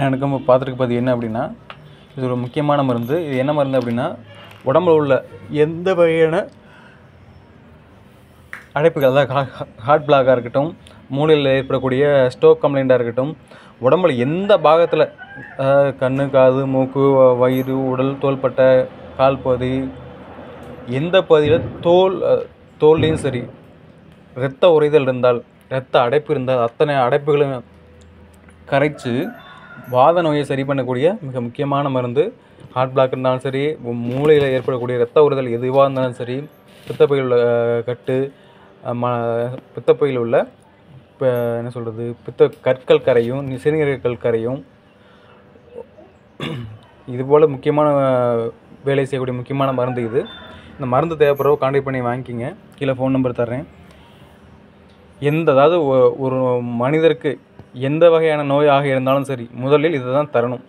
எனக்கு பார்த்துருக்க என்ன அப்படின்னா, இது ஒரு முக்கியமான மருந்து. இது என்ன மருந்து அப்படின்னா, உடம்புல உள்ள எந்த வகையான அடைப்புகள், அதாவது ஹார்ட் பிளாக்காக இருக்கட்டும், மூளையில் ஏற்படக்கூடிய ஸ்ட்ரோக் கம்ப்ளைண்ட்டாக இருக்கட்டும், உடம்புல எந்த பாகத்தில், கண், காது, மூக்கு, வயிறு, உடல், தோள்பட்டை, கால் பகுதி, எந்த பகுதியில் தோல்லையும் சரி இரத்த உறைதல் இருந்தால், இரத்த அடைப்பு இருந்தால், அத்தனை அடைப்புகளையும் கரைச்சி வாத நோயை சரி பண்ணக்கூடிய மிக முக்கியமான மருந்து. ஹார்ட் பிளாக் இருந்தாலும் சரி, மூளையில் ஏற்படக்கூடிய இரத்த உறைதல் எதுவாக இருந்தாலும் சரி, பித்தப்பையில் உள்ள கட்டு, பித்தப்பையில் உள்ள இப்போ என்ன சொல்கிறது, கற்கள் கரையும், சிறுநீரகங்கள் கரையும். இதுபோல் முக்கியமான வேலை செய்யக்கூடிய முக்கியமான மருந்து இது. இந்த மருந்து தேவைப்படுறவோ கான்டாக்ட் பண்ணி வாங்கிக்கிங்க. கீழே ஃபோன் நம்பர் தர்றேன். அதாவது ஒரு மனிதருக்கு எந்த வகையான நோயாக இருந்தாலும் சரி, முதலில் இதை தான் தரணும்.